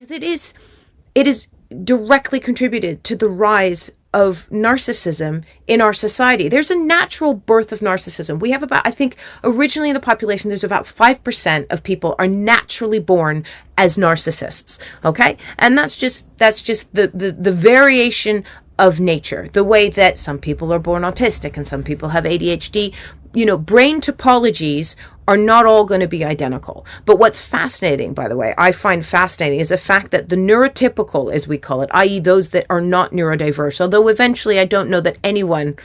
Because it is directly contributed to the rise of narcissism in our society. There's a natural birth of narcissism. We have about, I think, originally in the population, there's about 5% of people are naturally born as narcissists. Okay. And that's just the variation of nature, the way that some people are born autistic and some people have ADHD. Brain topologies are not all going to be identical. But what's fascinating, by the way, I find fascinating, is the fact that the neurotypical, as we call it, i.e. those that are not neurodiverse, although eventually I don't know that anyone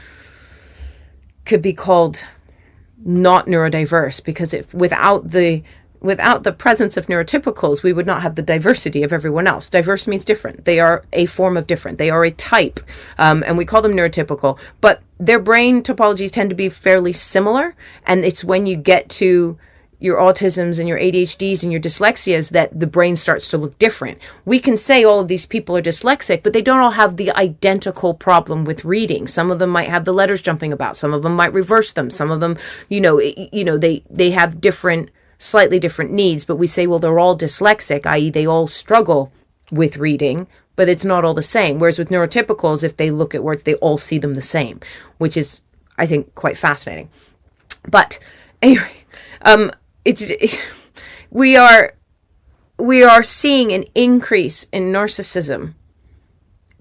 could be called not neurodiverse, because if without the presence of neurotypicals, we would not have the diversity of everyone else. Diverse means different. They are a form of different. They are a type, and we call them neurotypical, but their brain topologies tend to be fairly similar. And it's when you get to your autisms and your ADHDs and your dyslexias that the brain starts to look different. We can say all of these people are dyslexic, but they don't all have the identical problem with reading. Some of them might have the letters jumping about. Some of them might reverse them. Some of them, they have slightly different needs, but we say, well, they're all dyslexic, i.e. they all struggle with reading, but it's not all the same. Whereas with neurotypicals, if they look at words, they all see them the same, which is, I think, quite fascinating. But anyway, we are seeing an increase in narcissism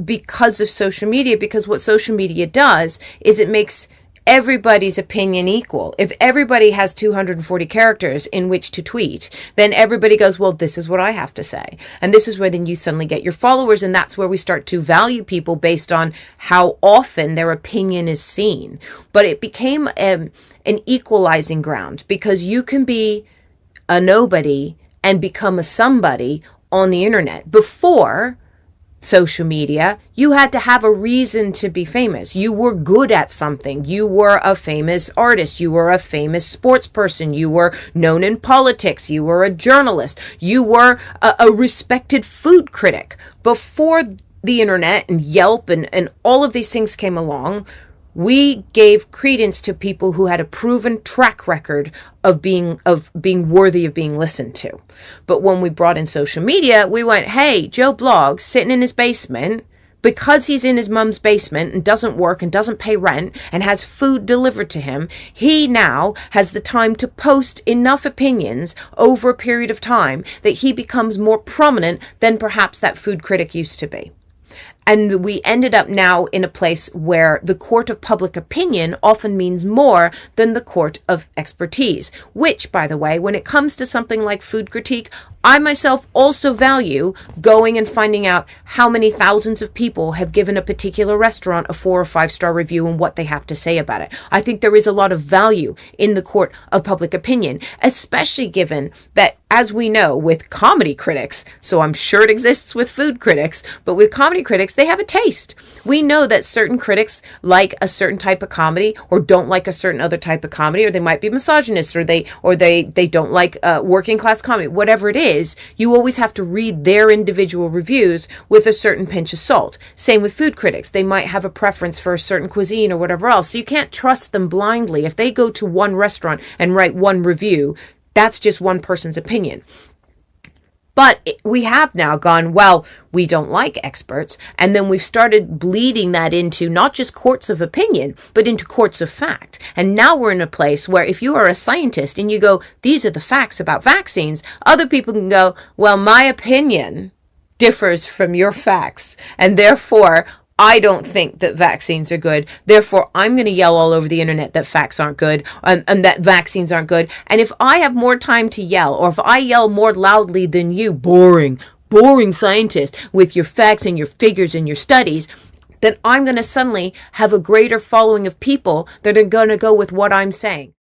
because of social media, because what social media does is it makes everybody's opinion equal. If everybody has 240 characters in which to tweet, then everybody goes, well, this is what I have to say. And this is where then you suddenly get your followers. And that's where we start to value people based on how often their opinion is seen. But it became an equalizing ground, because you can be a nobody and become a somebody on the internet. Before social media, you had to have a reason to be famous. You were good at something. You were a famous artist. You were a famous sports person. You were known in politics. You were a journalist. You were a respected food critic. Before the internet and Yelp and all of these things came along, we gave credence to people who had a proven track record of being worthy of being listened to. But when we brought in social media, we went, hey, Joe Blogg sitting in his basement, because he's in his mum's basement and doesn't work and doesn't pay rent and has food delivered to him, he now has the time to post enough opinions over a period of time that he becomes more prominent than perhaps that food critic used to be. And we ended up now in a place where the court of public opinion often means more than the court of expertise, which, by the way, when it comes to something like food critique, I myself also value going and finding out how many thousands of people have given a particular restaurant a 4 or 5 star review and what they have to say about it. I think there is a lot of value in the court of public opinion, especially given that, as we know, with comedy critics, so I'm sure it exists with food critics, but with comedy critics, they have a taste. We know that certain critics like a certain type of comedy or don't like a certain other type of comedy, or they might be misogynists, or they don't like working class comedy, whatever it is. You always have to read their individual reviews with a certain pinch of salt. Same with food critics. They might have a preference for a certain cuisine or whatever else. So you can't trust them blindly. If they go to one restaurant and write one review, that's just one person's opinion. But we have now gone, well, we don't like experts. And then we've started bleeding that into not just courts of opinion, but into courts of fact. And now we're in a place where if you are a scientist and you go, these are the facts about vaccines, other people can go, well, my opinion differs from your facts. And therefore, I don't think that vaccines are good. Therefore, I'm going to yell all over the internet that facts aren't good and that vaccines aren't good. And if I have more time to yell, or if I yell more loudly than you, boring scientist, with your facts and your figures and your studies, then I'm going to suddenly have a greater following of people that are going to go with what I'm saying.